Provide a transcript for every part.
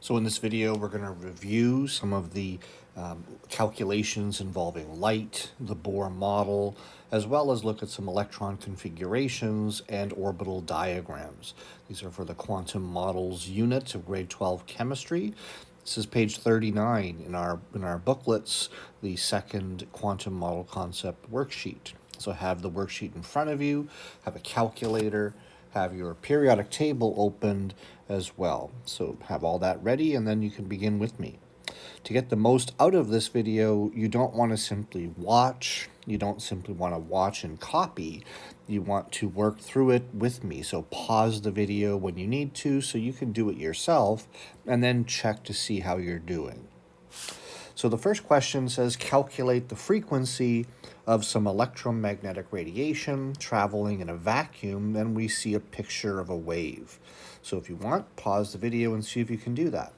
So in this video, we're going to review some of the calculations involving light, the Bohr model, as well as look at some electron configurations and orbital diagrams. These are for the quantum models unit of grade 12 chemistry. This is page 39 in our booklets, the second quantum model concept worksheet. So have the worksheet in front of you, have a calculator, have your periodic table opened as well. So have all that ready, and then you can begin with me. To get the most out of this video, you don't want to simply watch. You don't simply want to watch and copy. You want to work through it with me. So pause the video when you need to so you can do it yourself, and then check to see how you're doing. So the first question says, calculate the frequency of some electromagnetic radiation traveling in a vacuum, and we see a picture of a wave. So if you want, pause the video and see if you can do that.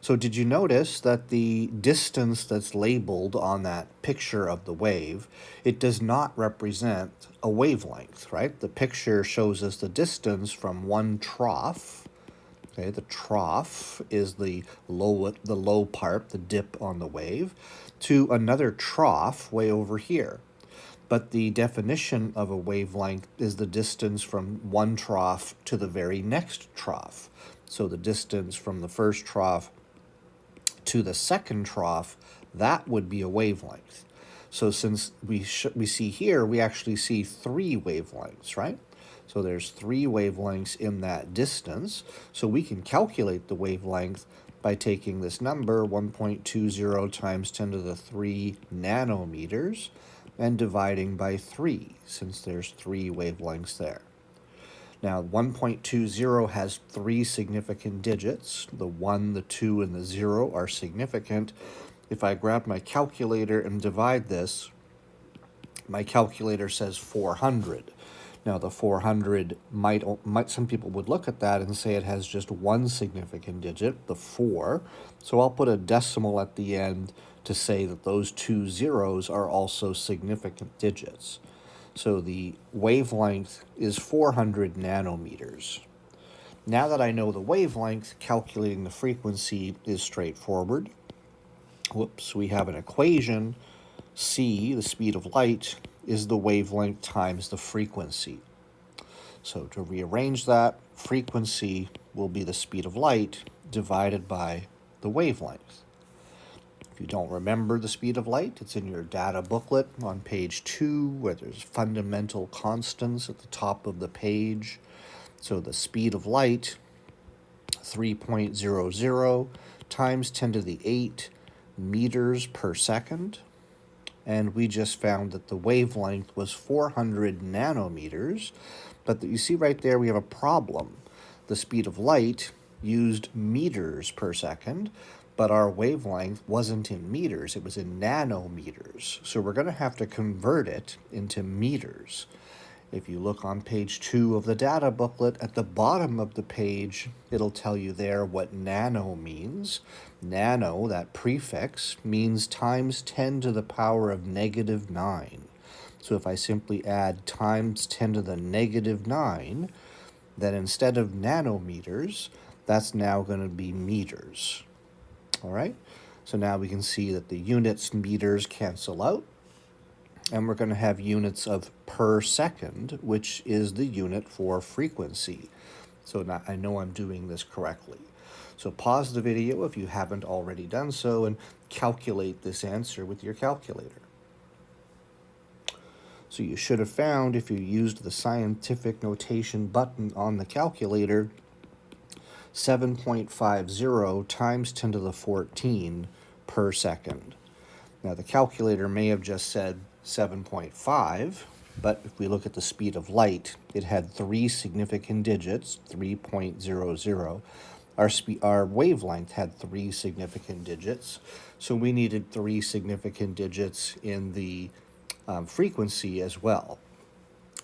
So did you notice that the distance that's labeled on that picture of the wave, it does not represent a wavelength, right? The picture shows us the distance from one trough. Okay, the trough is the low part, the dip on the wave, to another trough way over here. But the definition of a wavelength is the distance from one trough to the very next trough. So the distance from the first trough to the second trough, that would be a wavelength. So since we see here, we actually see three wavelengths, right? So there's three wavelengths in that distance. So we can calculate the wavelength by taking this number, 1.20 times 10 to the 3 nanometers, and dividing by 3, since there's three wavelengths there. Now, 1.20 has three significant digits. The 1, the 2, and the 0 are significant. If I grab my calculator and divide this, my calculator says 400. Now, the 400 might some people would look at that and say it has just one significant digit, the 4. So I'll put a decimal at the end to say that those two zeros are also significant digits. So the wavelength is 400 nanometers. Now that I know the wavelength, calculating the frequency is straightforward. Whoops, we have an equation. C, the speed of light, is the wavelength times the frequency. So to rearrange that, frequency will be the speed of light divided by the wavelength. If you don't remember the speed of light, it's in your data booklet on page 2, where there's fundamental constants at the top of the page. So the speed of light, 3.00 times 10 to the 8 meters per second. And we just found that the wavelength was 400 nanometers. But you see right there, we have a problem. The speed of light used meters per second, but our wavelength wasn't in meters, it was in nanometers. So we're going to have to convert it into meters. If you look on page 2 of the data booklet, at the bottom of the page, it'll tell you there what nano means. Nano, that prefix, means times 10 to the power of negative 9. So if I simply add times 10 to the negative 9, then instead of nanometers, that's now going to be meters. All right? So now we can see that the units meters cancel out, and we're going to have units of per second, which is the unit for frequency. So now I know I'm doing this correctly. So pause the video if you haven't already done so and calculate this answer with your calculator. So you should have found, if you used the scientific notation button on the calculator, 7.50 times 10 to the 14 per second. Now the calculator may have just said 7.5, but if we look at the speed of light, it had three significant digits, 3.00. Our wavelength had three significant digits, so we needed three significant digits in the frequency as well.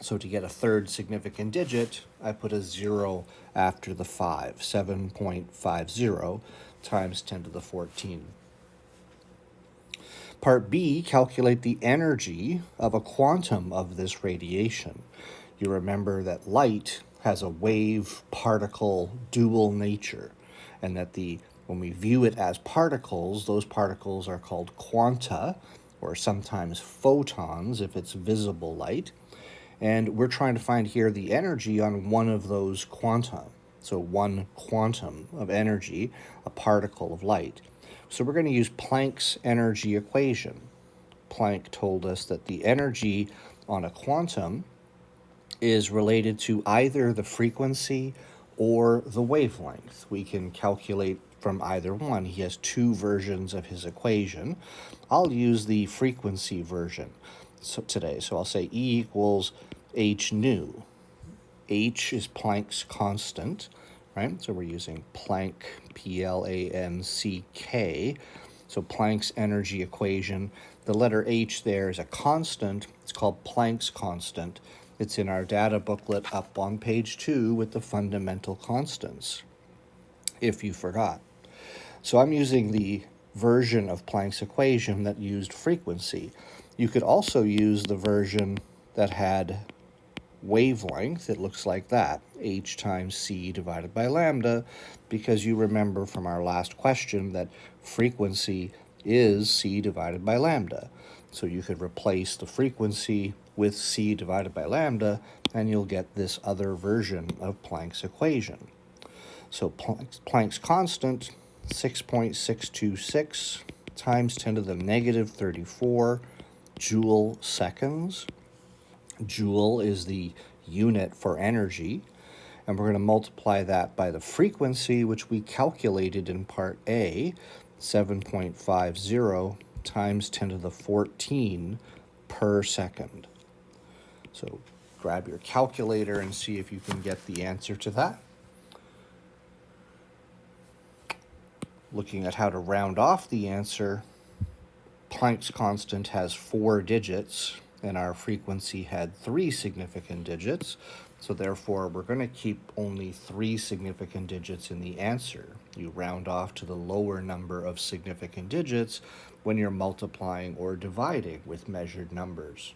So to get a third significant digit, I put a 0 after the 5, 7.50 times 10 to the 14. Part B, calculate the energy of a quantum of this radiation. You remember that light has a wave-particle dual nature, and that when we view it as particles, those particles are called quanta, or sometimes photons if it's visible light. And we're trying to find here the energy on one of those quanta. So one quantum of energy, a particle of light. So we're going to use Planck's energy equation. Planck told us that the energy on a quantum is related to either the frequency or the wavelength. We can calculate from either one. He has two versions of his equation. I'll use the frequency version today. So I'll say E equals h nu. H is Planck's constant, right? So we're using Planck, P-L-A-N-C-K. So Planck's energy equation, the letter H there is a constant. It's called Planck's constant. It's in our data booklet up on page 2 with the fundamental constants, if you forgot. So I'm using the version of Planck's equation that used frequency. You could also use the version that had wavelength. It looks like that, h times c divided by lambda, because you remember from our last question that frequency is c divided by lambda. So you could replace the frequency with c divided by lambda, and you'll get this other version of Planck's equation. So Planck's constant, 6.626 times 10 to the negative 34 joule seconds. Joule is the unit for energy, and we're going to multiply that by the frequency, which we calculated in part A, 7.50 times 10 to the 14 per second. So grab your calculator and see if you can get the answer to that. Looking at how to round off the answer, Planck's constant has 4 digits, and our frequency had 3 significant digits. So therefore, we're going to keep only 3 significant digits in the answer. You round off to the lower number of significant digits when you're multiplying or dividing with measured numbers.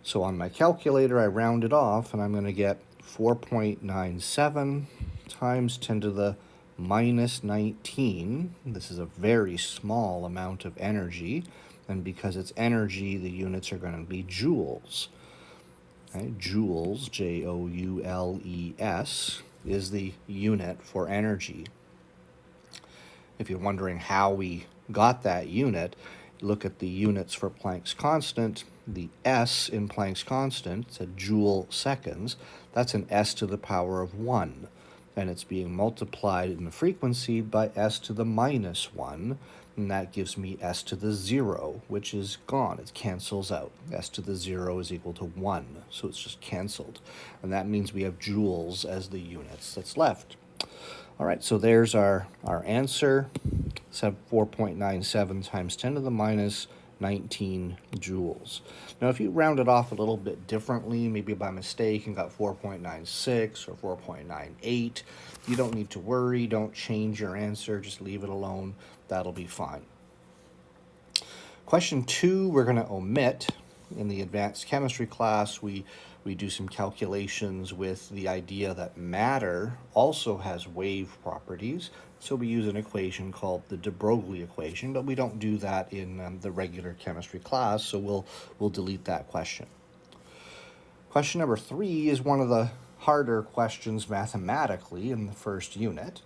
So on my calculator, I round it off, and I'm going to get 4.97 times 10 to the minus 19. This is a very small amount of energy, and because it's energy, the units are going to be joules. Okay? Joules, J-O-U-L-E-S, is the unit for energy. If you're wondering how we got that unit, look at the units for Planck's constant. The S in Planck's constant, it's a joule seconds, that's an S to the power of 1. And it's being multiplied in the frequency by s to the minus 1, and that gives me s to the 0, which is gone. It cancels out. S to the 0 is equal to 1, so it's just canceled. And that means we have joules as the units that's left. All right, so there's our answer, 4.97 times 10 to the minus 19 joules. Now, if you round it off a little bit differently, maybe by mistake and got 4.96 or 4.98, you don't need to worry. Don't change your answer. Just leave it alone. That'll be fine. Question 2, we're going to omit. In the advanced chemistry class, we do some calculations with the idea that matter also has wave properties. So we use an equation called the de Broglie equation, but we don't do that in the regular chemistry class, so we'll delete that question. Question number 3 is one of the harder questions mathematically in the first unit.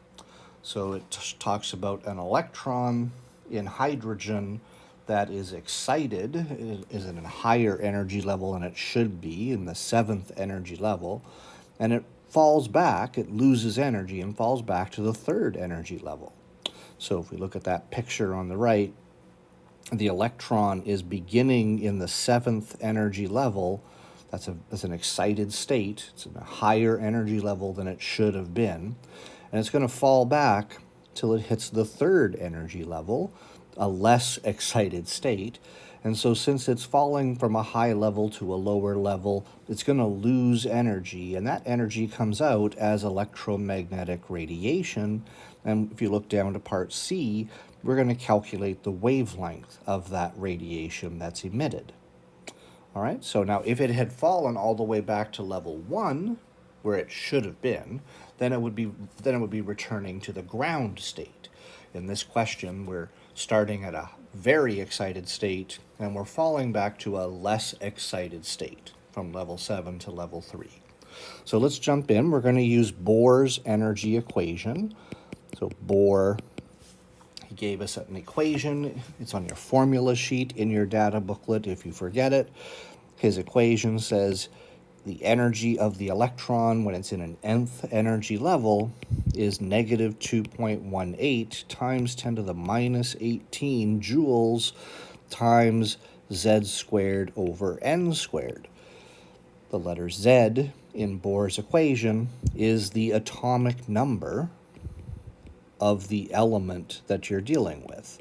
So it talks about an electron in hydrogen that is excited, is at a higher energy level than it should be, in the 7th energy level, and it falls back, it loses energy and falls back to the 3rd energy level. So if we look at that picture on the right, the electron is beginning in the 7th energy level. That's an excited state. It's in a higher energy level than it should have been. And it's going to fall back till it hits the 3rd energy level, a less excited state. And so since it's falling from a high level to a lower level, it's going to lose energy, and that energy comes out as electromagnetic radiation. And if you look down to part C, we're going to calculate the wavelength of that radiation that's emitted. All right, so now if it had fallen all the way back to level 1, where it should have been, then it would be returning to the ground state. In this question, we're starting at a very excited state, and we're falling back to a less excited state from level 7 to level 3. So let's jump in. We're going to use Bohr's energy equation. So Bohr, he gave us an equation. It's on your formula sheet in your data booklet if you forget it. His equation says the energy of the electron when it's in an nth energy level is negative 2.18 times 10 to the minus 18 joules times z squared over n squared. The letter Z in Bohr's equation is the atomic number of the element that you're dealing with.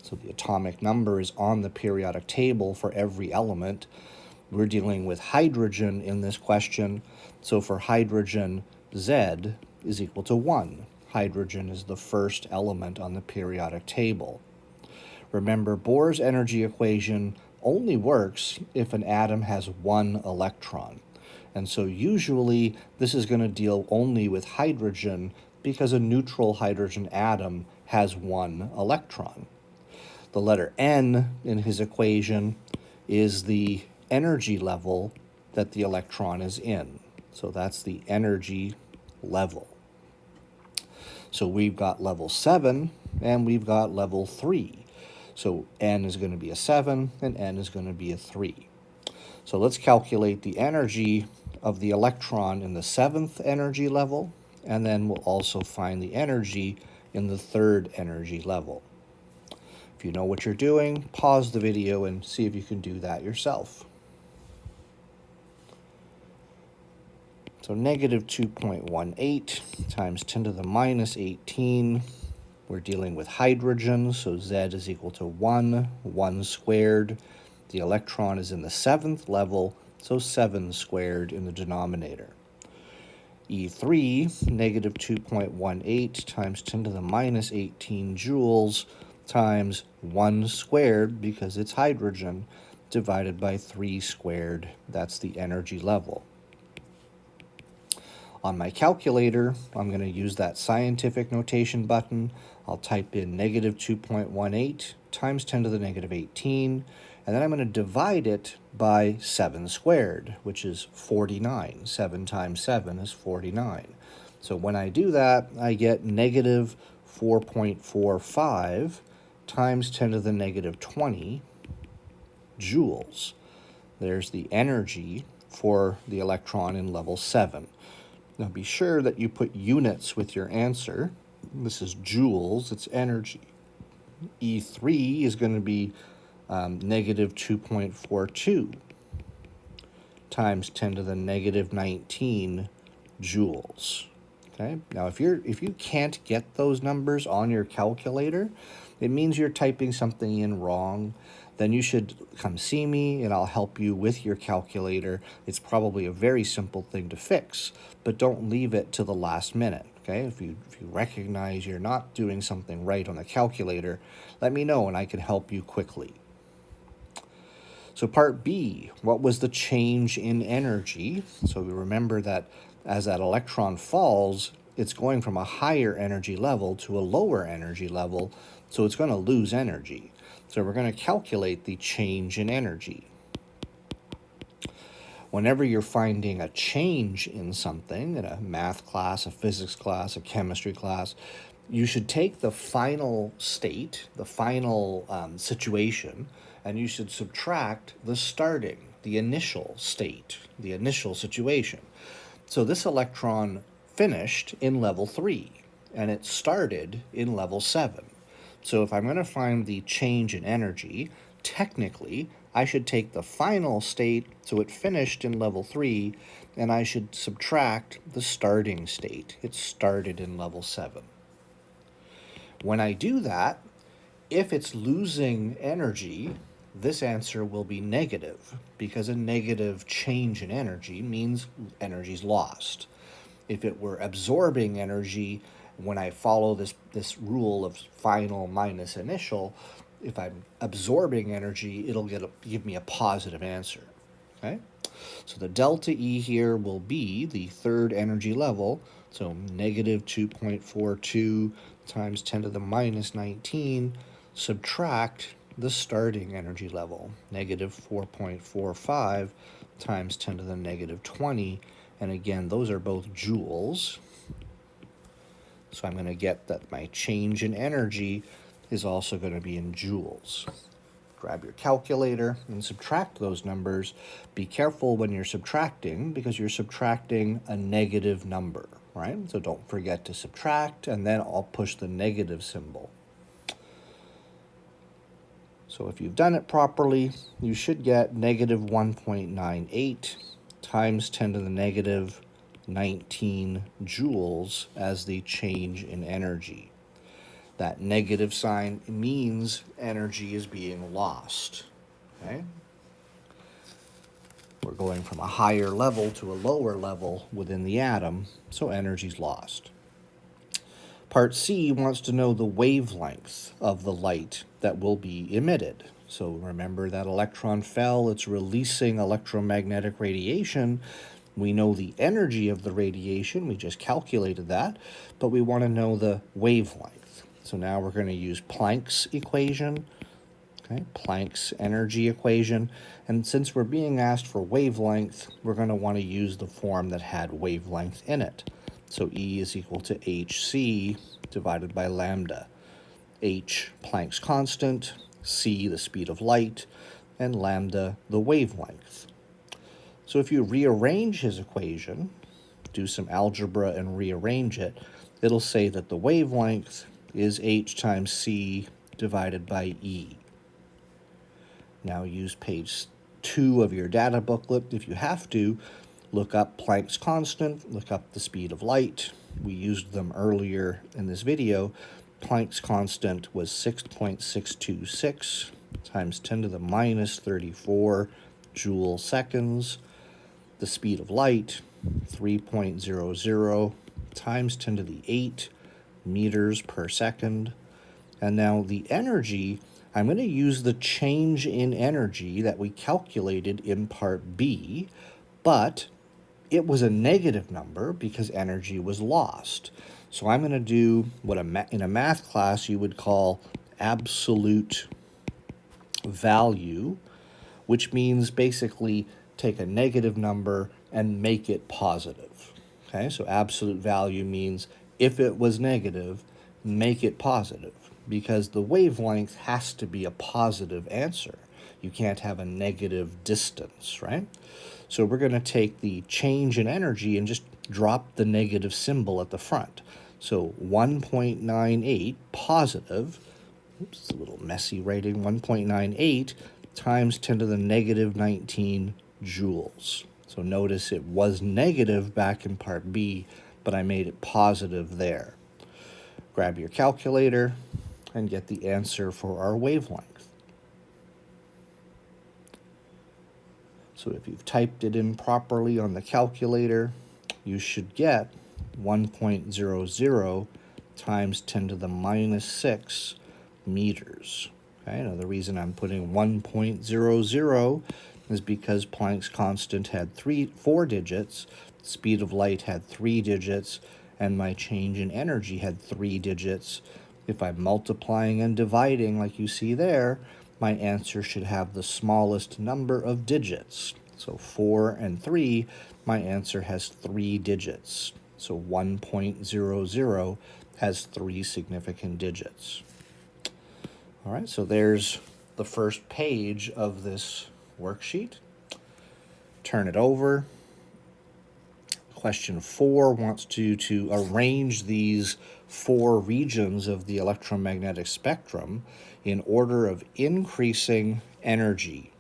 So the atomic number is on the periodic table for every element. We're dealing with hydrogen in this question, so for hydrogen, Z is equal to 1. Hydrogen is the first element on the periodic table. Remember, Bohr's energy equation only works if an atom has one electron. And so usually this is going to deal only with hydrogen because a neutral hydrogen atom has one electron. The letter N in his equation is the energy level that the electron is in. So that's the energy level. So we've got level 7 and we've got level 3. So N is going to be a 7 and N is going to be a 3. So let's calculate the energy of the electron in the 7th energy level, and then we'll also find the energy in the 3rd energy level. If you know what you're doing, pause the video and see if you can do that yourself. So negative 2.18 times 10 to the minus 18. We're dealing with hydrogen, so Z is equal to 1 squared. The electron is in the 7th level, so 7 squared in the denominator. E3, negative 2.18 times 10 to the minus 18 joules times 1 squared, because it's hydrogen, divided by 3 squared. That's the energy level. On my calculator, I'm going to use that scientific notation button. I'll type in negative 2.18 times 10 to the negative 18, and then I'm going to divide it by 7 squared, which is 49. 7 times 7 is 49. So when I do that, I get negative 4.45 times 10 to the negative 20 joules. There's the energy for the electron in level 7. Now be sure that you put units with your answer. This is joules, it's energy. E3 is going to be negative 2.42 times 10 to the negative 19 joules. Okay. Now if you can't get those numbers on your calculator, it means you're typing something in wrong. Then you should come see me and I'll help you with your calculator. It's probably a very simple thing to fix, but don't leave it to the last minute. Okay, if you recognize you're not doing something right on the calculator, let me know and I can help you quickly. So part B, what was the change in energy? So we remember that as that electron falls, it's going from a higher energy level to a lower energy level, so it's going to lose energy. So we're going to calculate the change in energy. Whenever you're finding a change in something, in a math class, a physics class, a chemistry class, you should take the final state, the final situation, and you should subtract the starting, the initial state, the initial situation. So this electron finished in level 3, and it started in level 7. So if I'm going to find the change in energy, technically, I should take the final state, so it finished in level 3, and I should subtract the starting state. It started in level 7. When I do that, if it's losing energy, this answer will be negative, because a negative change in energy means energy's lost. If it were absorbing energy, when I follow this rule of final minus initial, if I'm absorbing energy, it'll give me a positive answer. Okay? So the delta E here will be the third energy level, so negative 2.42 times 10 to the minus 19, subtract the starting energy level, negative 4.45 times 10 to the negative 20, and again, those are both joules. So I'm going to get that my change in energy is also going to be in joules. Grab your calculator and subtract those numbers. Be careful when you're subtracting because you're subtracting a negative number, right? So don't forget to subtract, and then I'll push the negative symbol. So if you've done it properly, you should get negative 1.98 times 10 to the negative 19 joules as the change in energy. That negative sign means energy is being lost. Okay? We're going from a higher level to a lower level within the atom, so energy's lost. Part C wants to know the wavelength of the light that will be emitted. So remember that electron fell, it's releasing electromagnetic radiation. We know the energy of the radiation, we just calculated that, but we want to know the wavelength. So now we're going to use Planck's equation, okay, Planck's energy equation, and since we're being asked for wavelength, we're going to want to use the form that had wavelength in it. So E is equal to hc divided by lambda. H, Planck's constant, c, the speed of light, and lambda, the wavelength. So if you rearrange his equation, do some algebra and rearrange it, it'll say that the wavelength is h times c divided by E. Now use page 2 of your data booklet if you have to. Look up Planck's constant, look up the speed of light. We used them earlier in this video. Planck's constant was 6.626 times 10 to the minus 34 joule seconds. The speed of light, 3.00 times 10 to the 8 meters per second. And now the energy, I'm going to use the change in energy that we calculated in part B, but it was a negative number because energy was lost. So I'm going to do what in a math class you would call absolute value, which means basically take a negative number and make it positive. Okay, so absolute value means if it was negative, make it positive, because the wavelength has to be a positive answer. You can't have a negative distance, right? So we're going to take the change in energy and just drop the negative symbol at the front. So 1.98 positive, oops, it's a little messy writing, 1.98 times 10 to the negative 19 joules. So notice it was negative back in part B, but I made it positive there. Grab your calculator and get the answer for our wavelength. So if you've typed it in properly on the calculator, you should get 1.00 times 10 to the minus 6 meters. Okay, now the reason I'm putting 1.00 is because Planck's constant had 4 digits, speed of light had 3 digits, and my change in energy had 3 digits. If I'm multiplying and dividing like you see there, my answer should have the smallest number of digits. So 4 and 3, my answer has 3 digits. So 1.00 has 3 significant digits. All right, so there's the first page of this worksheet. Turn it over. Question 4 wants to arrange these 4 regions of the electromagnetic spectrum in order of increasing energy.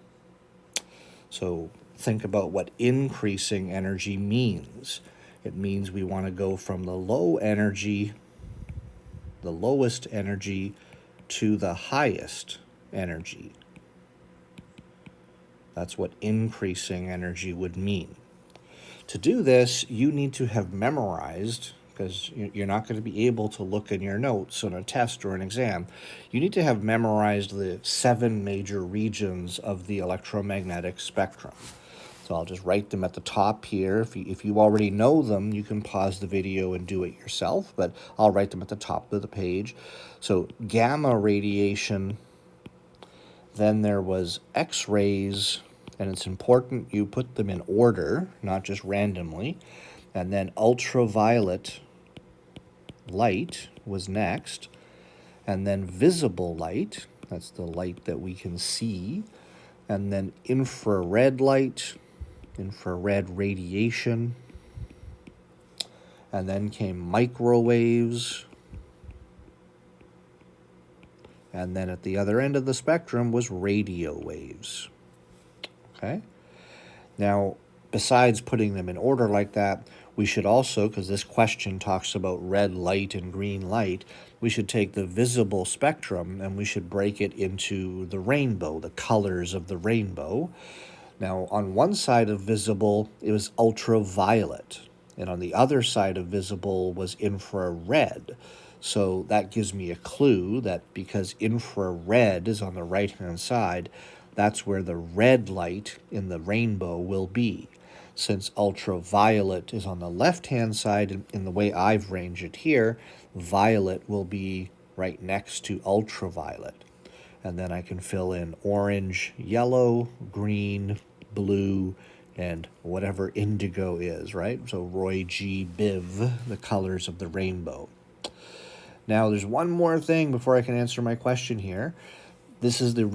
So think about what increasing energy means. It means we want to go from the lowest energy, to the highest energy. That's what increasing energy would mean. To do this, you need to have memorized, because you're not going to be able to look in your notes on a test or an exam. You need to have memorized the 7 major regions of the electromagnetic spectrum. So So I'll just write them at the top here. If you already know them, you can pause the video and do it yourself, but I'll write them at the top of the page. So gamma radiation, then there was X-rays, and it's important you put them in order, not just randomly. And then ultraviolet light was next. And then visible light, that's the light that we can see. And then infrared light, infrared radiation. And then came microwaves. And then at the other end of the spectrum was radio waves. Okay? Now, besides putting them in order like that, we should also, because this question talks about red light and green light, we should take the visible spectrum and we should break it into the rainbow, the colors of the rainbow. Now, on one side of visible, it was ultraviolet, and on the other side of visible was infrared. So that gives me a clue that because infrared is on the right-hand side, that's where the red light in the rainbow will be. Since ultraviolet is on the left-hand side, in the way I've arranged it here, violet will be right next to ultraviolet. And then I can fill in orange, yellow, green, blue, and whatever indigo is, right? So Roy G. Biv, the colors of the rainbow. Now, there's one more thing before I can answer my question here. This is the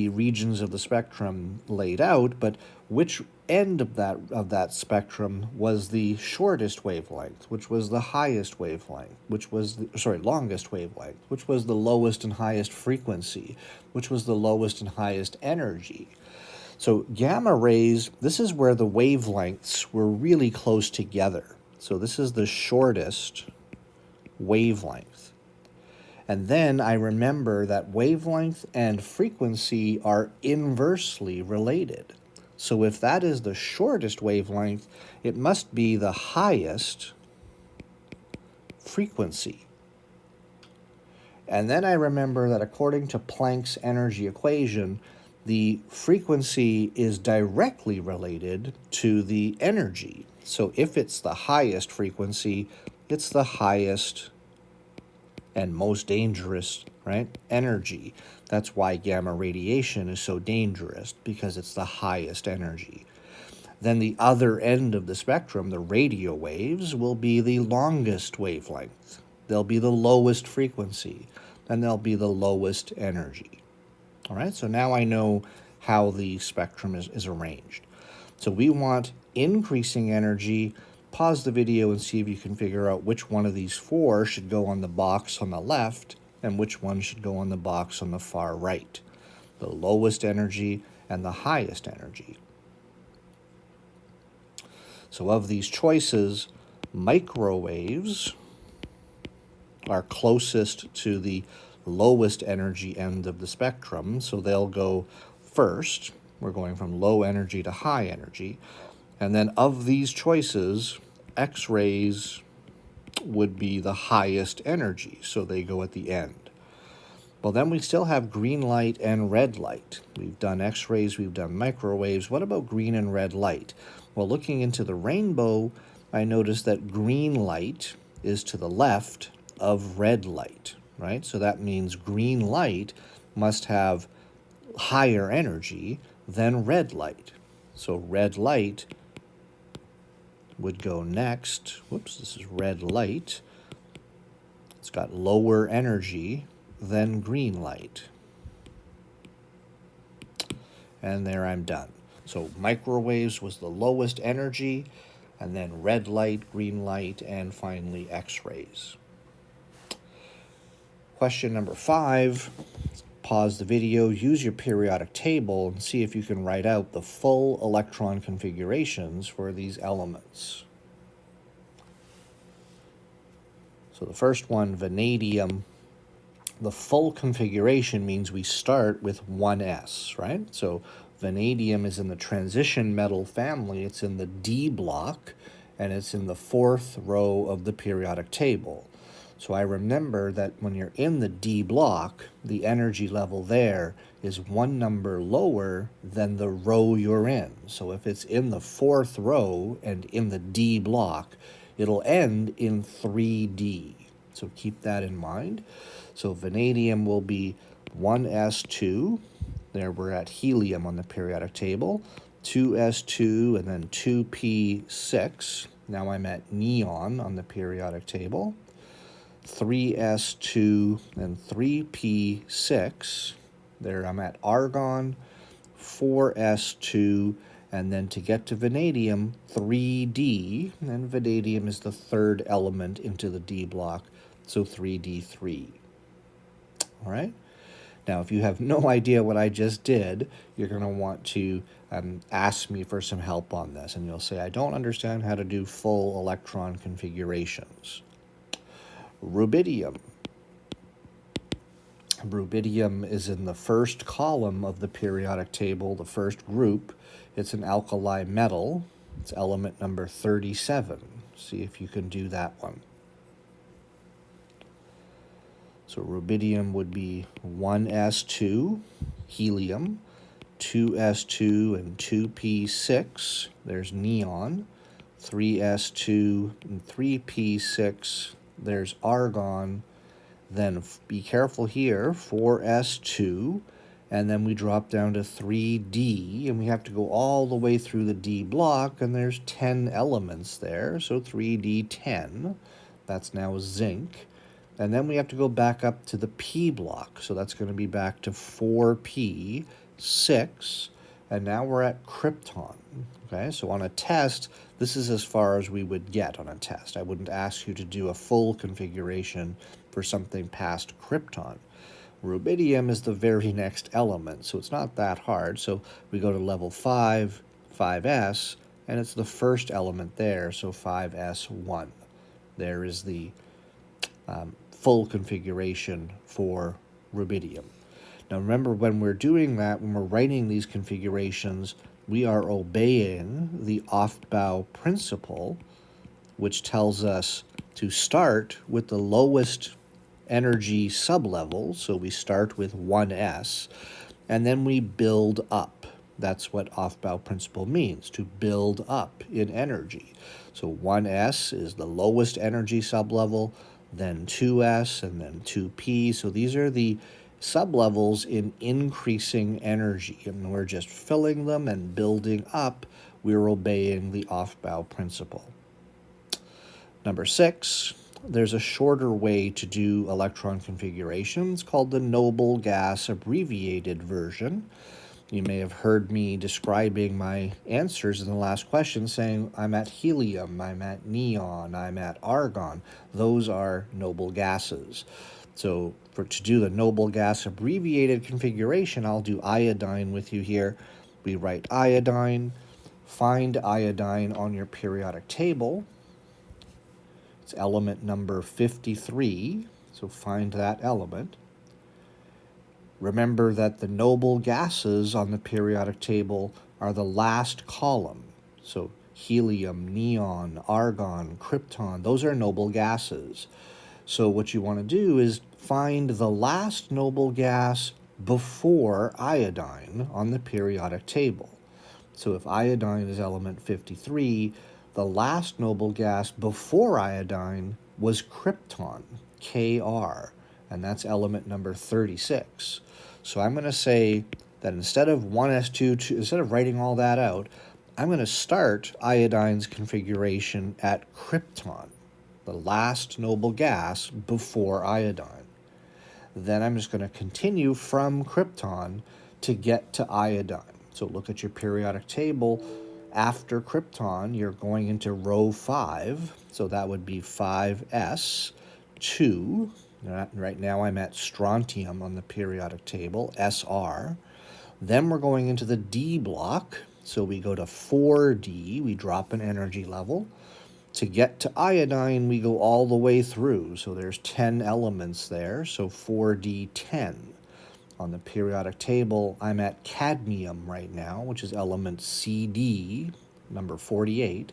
regions of the spectrum laid out, but which end of that spectrum was the shortest wavelength, which was the highest wavelength, which was longest wavelength, which was the lowest and highest frequency, which was the lowest and highest energy. So gamma rays, this is where the wavelengths were really close together. So this is the shortest wavelength. And then I remember that wavelength and frequency are inversely related. So if that is the shortest wavelength, it must be the highest frequency. And then I remember that according to Planck's energy equation, the frequency is directly related to the energy. So if it's the highest frequency, it's the highest and most dangerous, right, energy. That's why gamma radiation is so dangerous, because it's the highest energy. Then the other end of the spectrum, the radio waves, will be the longest wavelength. They'll be the lowest frequency, and they'll be the lowest energy. All right, so now I know how the spectrum is arranged. So we want increasing energy. Pause the video and see if you can figure out which one of these four should go on the box on the left and which one should go on the box on the far right. The lowest energy and the highest energy. So of these choices, microwaves are closest to the lowest energy end of the spectrum, so they'll go first. We're going from low energy to high energy. And then of these choices, X-rays would be the highest energy, so they go at the end. Well, then we still have green light and red light. We've done X-rays, we've done microwaves. What about green and red light? Well, looking into the rainbow, I noticed that green light is to the left of red light, right? So that means green light must have higher energy than red light. So red light would go next. Whoops, this is red light. It's got lower energy than green light. And there I'm done. So microwaves was the lowest energy, and then red light, green light, and finally X-rays. Question number 5. Pause the video, use your periodic table, and see if you can write out the full electron configurations for these elements. So the first one, vanadium, the full configuration means we start with 1s, right? So vanadium is in the transition metal family. It's in the D block, and it's in the 4th row of the periodic table. So I remember that when you're in the D block, the energy level there is one number lower than the row you're in. So if it's in the fourth row and in the D block, it'll end in 3D. So keep that in mind. So vanadium will be 1s2. There we're at helium on the periodic table. 2s2 and then 2p6. Now I'm at neon on the periodic table. 3s2 and 3p6. There I'm at argon. 4s2, and then to get to vanadium, 3d, and vanadium is the third element into the D block, so 3d3. All right? Now, if you have no idea what I just did, you're going to want to ask me for some help on this, and you'll say, I don't understand how to do full electron configurations. Rubidium. Rubidium is in the first column of the periodic table, the first group. It's an alkali metal. It's element number 37. See if you can do that one. So rubidium would be 1s2, helium, 2s2 and 2p6. There's neon. 3s2 and 3p6. There's argon. Then be careful here, 4s2, and then we drop down to 3d, and we have to go all the way through the D block, and there's 10 elements there, so 3d10. That's now zinc. And then we have to go back up to the P block, so that's going to be back to 4p6, and now we're at krypton. Okay, so on a test, this is as far as we would get on a test. I wouldn't ask you to do a full configuration for something past krypton. Rubidium is the very next element, so it's not that hard. So we go to level 5, 5s, and it's the first element there, so 5s1. There is the full configuration for rubidium. Now remember, when we're doing that, when we're writing these configurations, we are obeying the Offbow principle, which tells us to start with the lowest energy sublevel. So we start with 1s, and then we build up. That's what Offbow principle means, to build up in energy. So 1s is the lowest energy sublevel, then 2s, and then 2p. So these are the sublevels in increasing energy, and we're just filling them and building up. We're obeying the Offbow principle. Number 6, there's a shorter way to do electron configurations called the noble gas abbreviated version. You may have heard me describing my answers in the last question saying I'm at helium, I'm at neon, I'm at argon. Those are noble gases. So to do the noble gas abbreviated configuration, I'll do iodine with you here. We write iodine, find iodine on your periodic table. It's element number 53, so find that element. Remember that the noble gases on the periodic table are the last column. So helium, neon, argon, krypton, those are noble gases. So what you want to do is find the last noble gas before iodine on the periodic table. So if iodine is element 53, the last noble gas before iodine was krypton, Kr, and that's element number 36. So I'm going to say that instead of 1s2, instead of writing all that out, I'm going to start iodine's configuration at krypton, the last noble gas before iodine. Then I'm just going to continue from krypton to get to iodine. So look at your periodic table. After krypton, you're going into row 5, so that would be 5s2. Right now I'm at strontium on the periodic table, Sr. Then we're going into the D block, so we go to 4d, we drop an energy level. To get to iodine, we go all the way through, so there's 10 elements there, so 4d10. On the periodic table, I'm at cadmium right now, which is element Cd, number 48.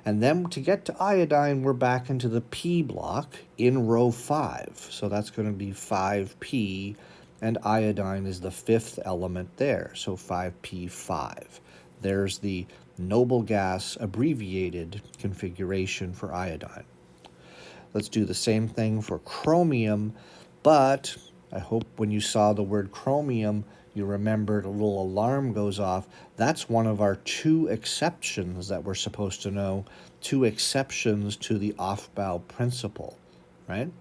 And then to get to iodine, we're back into the P block in row 5. So that's going to be 5P, and iodine is the 5th element there, so 5P5. There's the noble gas abbreviated configuration for iodine. Let's do the same thing for chromium, but I hope when you saw the word chromium, you remembered a little alarm goes off. That's one of our 2 exceptions that we're supposed to know, 2 exceptions to the Offbow principle, right?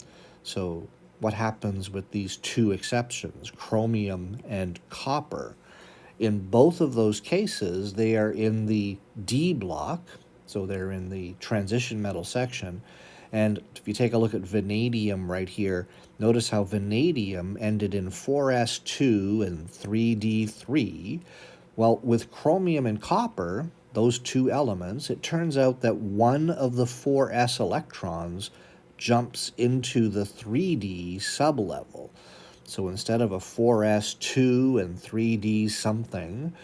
So what happens with these 2 exceptions, chromium and copper? In both of those cases, they are in the D block, so they're in the transition metal section. And if you take a look at vanadium right here, notice how vanadium ended in 4s2 and 3d3. Well, with chromium and copper, those 2 elements, it turns out that one of the 4s electrons jumps into the 3d sublevel. So instead of a 4s2 and 3d something,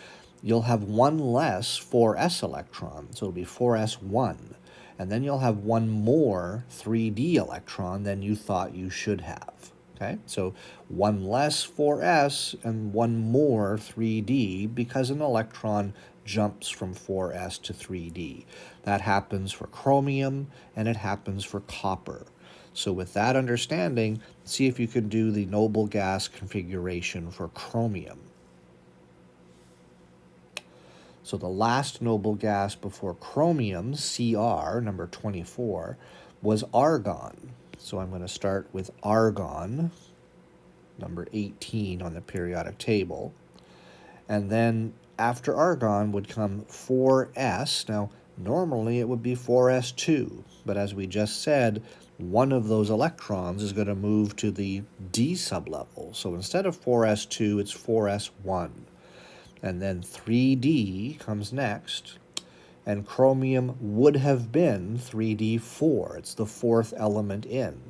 you'll have one less 4s electron, so it'll be 4s1. And then you'll have one more 3d electron than you thought you should have. Okay, so one less 4s and one more 3d because an electron jumps from 4s to 3d. That happens for chromium and it happens for copper. So with that understanding, see if you can do the noble gas configuration for chromium. So the last noble gas before chromium, Cr, number 24, was argon. So I'm going to start with argon, number 18 on the periodic table. And then after argon would come 4s. Now, normally it would be 4s2, but as we just said, one of those electrons is going to move to the D sublevel. So instead of 4s2, it's 4s1. And then 3d comes next, and chromium would have been 3d4. It's the 4th element in.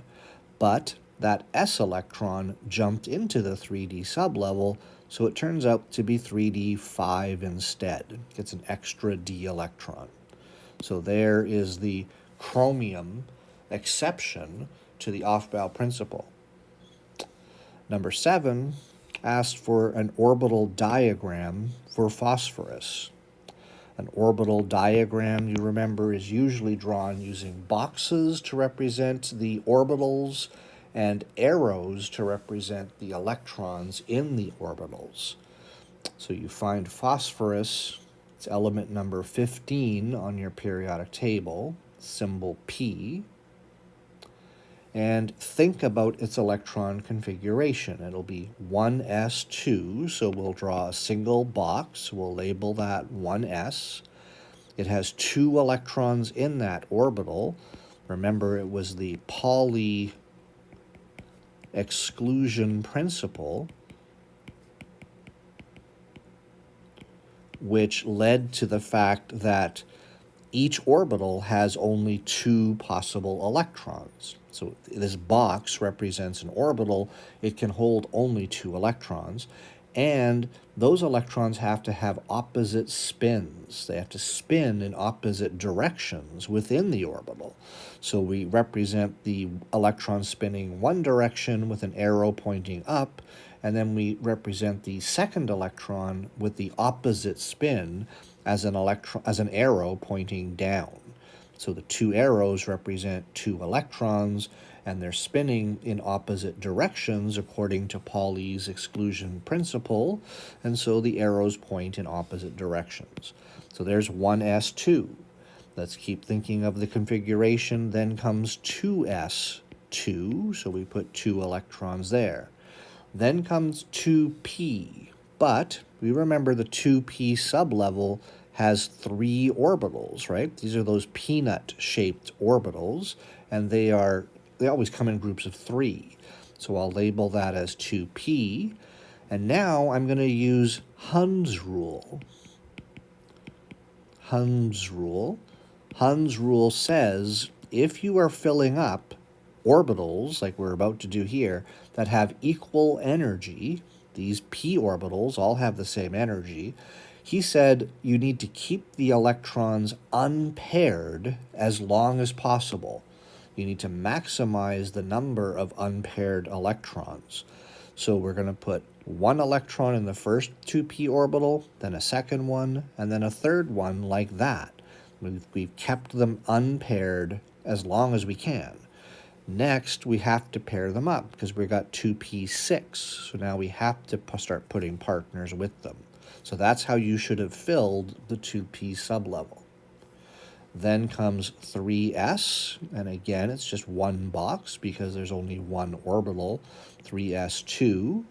But that s electron jumped into the 3d sublevel, so it turns out to be 3d5 instead. It gets an extra d electron. So there is the chromium exception to the Offbow principle. Number 7 asked for an orbital diagram for phosphorus. An orbital diagram, you remember, is usually drawn using boxes to represent the orbitals and arrows to represent the electrons in the orbitals. So you find phosphorus, it's element number 15 on your periodic table, symbol P, and think about its electron configuration. It'll be 1s2, so we'll draw a single box. We'll label that 1s. It has 2 electrons in that orbital. Remember, it was the Pauli exclusion principle, which led to the fact that each orbital has only 2 possible electrons. So this box represents an orbital. It can hold only 2 electrons. And those electrons have to have opposite spins. They have to spin in opposite directions within the orbital. So we represent the electron spinning one direction with an arrow pointing up, and then we represent the second electron with the opposite spin as an arrow pointing down. So the 2 arrows represent 2 electrons, and they're spinning in opposite directions according to Pauli's exclusion principle, and so the arrows point in opposite directions. So there's 1s2. Let's keep thinking of the configuration. Then comes 2s2, so we put 2 electrons there. Then comes 2p, but we remember the 2p sublevel has 3 orbitals, right? These are those peanut-shaped orbitals, and they always come in groups of 3. So I'll label that as 2p, and now I'm going to use Hund's rule. Hund's rule. Hund's rule says if you are filling up orbitals, like we're about to do here, that have equal energy, these p orbitals all have the same energy, He said you need to keep the electrons unpaired as long as possible. You need to maximize the number of unpaired electrons. So we're going to put one electron in the first 2p orbital, then a second one, and then a third one like that. We've kept them unpaired as long as we can. Next, we have to pair them up because we've got 2p6. So now we have to start putting partners with them. So that's how you should have filled the 2p sublevel. Then comes 3s, and again, it's just one box because there's only one orbital, 3s2.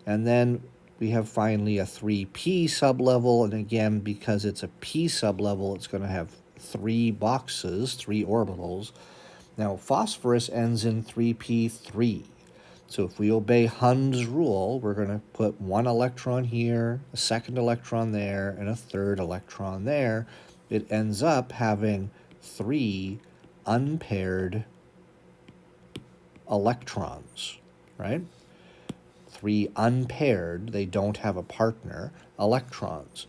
And then we have finally a 3p sublevel, and again, because it's a p sublevel, it's going to have 3 boxes, 3 orbitals. Now, phosphorus ends in 3p3. So if we obey Hund's rule, we're going to put one electron here, a second electron there, and a third electron there. It ends up having 3 unpaired electrons, right? 3 unpaired, they don't have a partner, electrons.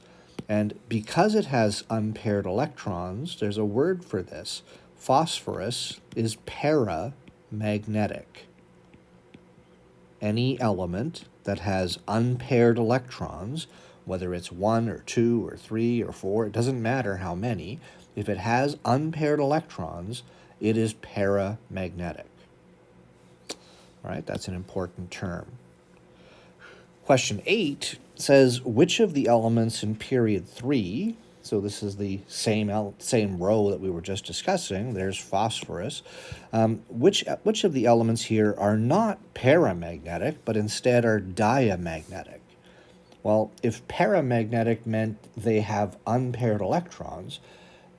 And because it has unpaired electrons, there's a word for this. Phosphorus is paramagnetic. Any element that has unpaired electrons, whether it's 1 or 2 or 3 or 4, it doesn't matter how many, if it has unpaired electrons, it is paramagnetic. All right, that's an important term. Question 8 says, which of the elements in period 3, so this is the same row that we were just discussing, there's phosphorus, which of the elements here are not paramagnetic, but instead are diamagnetic? Well, if paramagnetic meant they have unpaired electrons,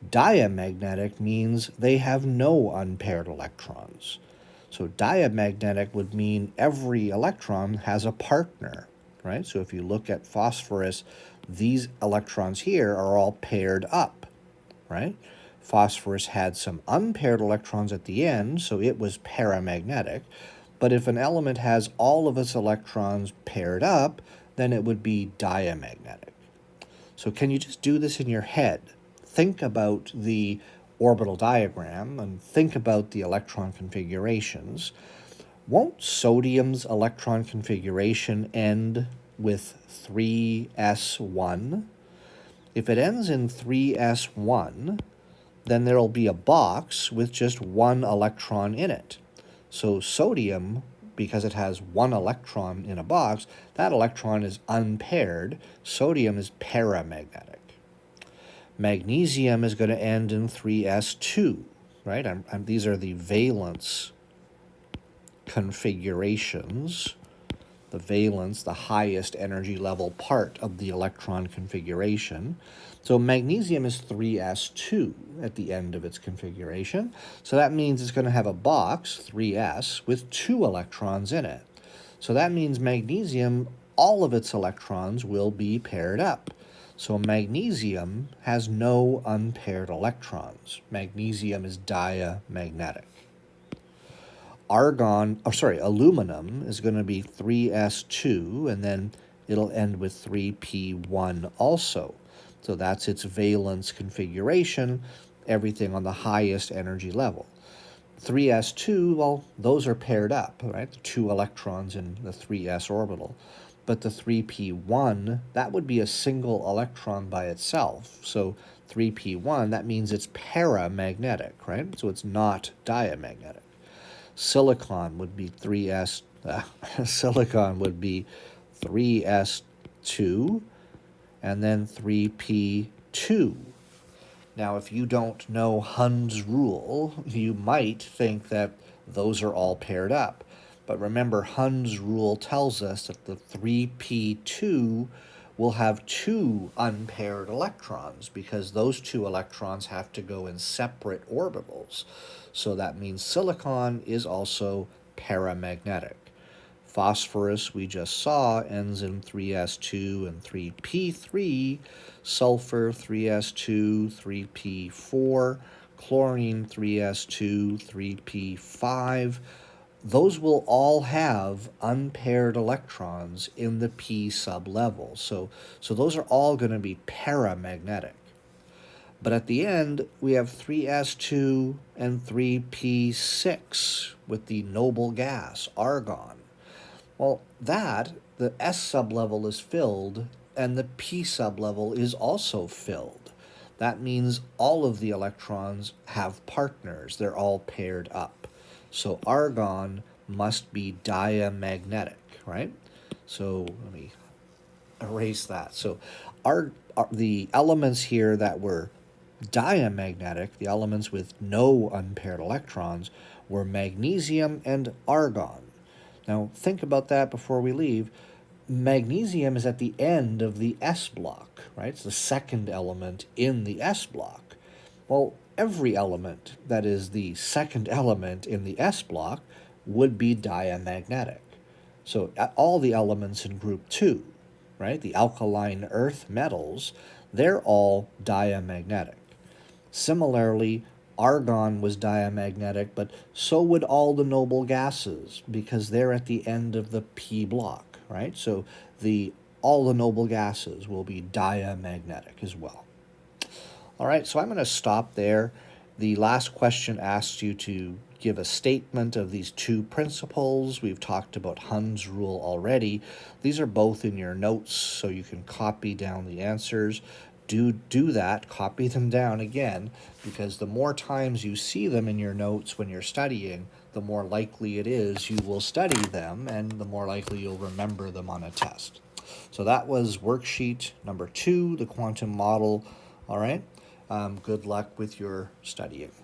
diamagnetic means they have no unpaired electrons. So diamagnetic would mean every electron has a partner, right? So if you look at phosphorus, these electrons here are all paired up, right? Phosphorus had some unpaired electrons at the end, so it was paramagnetic. But if an element has all of its electrons paired up, then it would be diamagnetic. So can you just do this in your head? Think about the orbital diagram and think about the electron configurations. Won't sodium's electron configuration end with 3s1? If it ends in 3s1, then there'll be a box with just one electron in it. So sodium, because it has one electron in a box, that electron is unpaired. Sodium is paramagnetic. Magnesium is going to end in 3s2, right? These are the valence configurations. The valence, the highest energy level part of the electron configuration. So magnesium is 3s2 at the end of its configuration. So that means it's going to have a box, 3s, with 2 electrons in it. So that means magnesium, all of its electrons will be paired up. So magnesium has no unpaired electrons. Magnesium is diamagnetic. Aluminum is going to be 3s2, and then it'll end with 3p1 also. So that's its valence configuration, everything on the highest energy level. 3s2, well, those are paired up, right? The 2 electrons in the 3s orbital. But the 3p1, that would be a single electron by itself. So 3p1, that means it's paramagnetic, right? So it's not diamagnetic. Silicon would be 3s2 and then 3p2. Now, if you don't know Hund's rule, you might think that those are all paired up. But remember, Hund's rule tells us that the 3p2 will have 2 unpaired electrons because those 2 electrons have to go in separate orbitals. So that means silicon is also paramagnetic. Phosphorus, we just saw, ends in 3s2 and 3p3. Sulfur, 3s2, 3p4. Chlorine, 3s2, 3p5. those will all have unpaired electrons in the p sublevel. So those are all going to be paramagnetic. But at the end, we have 3s2 and 3p6 with the noble gas, argon. Well, the s sublevel is filled, and the p sublevel is also filled. That means all of the electrons have partners. They're all paired up. So argon must be diamagnetic, right? So let me erase that. So the elements here that were diamagnetic, the elements with no unpaired electrons, were magnesium and argon. Now, think about that before we leave. Magnesium is at the end of the S block, right? It's the second element in the S block. Well, every element that is the second element in the S block would be diamagnetic. So all the elements in group 2, right, the alkaline earth metals, they're all diamagnetic. Similarly, argon was diamagnetic, but so would all the noble gases because they're at the end of the p block, right? So all the noble gases will be diamagnetic as well. All right, so I'm going to stop there. The last question asks you to give a statement of these two principles. We've talked about Hund's rule already. These are both in your notes, so you can copy down the answers. Do that, copy them down again, because the more times you see them in your notes when you're studying, the more likely it is you will study them, and the more likely you'll remember them on a test. So that was worksheet number 2, the quantum model. All right, good luck with your studying.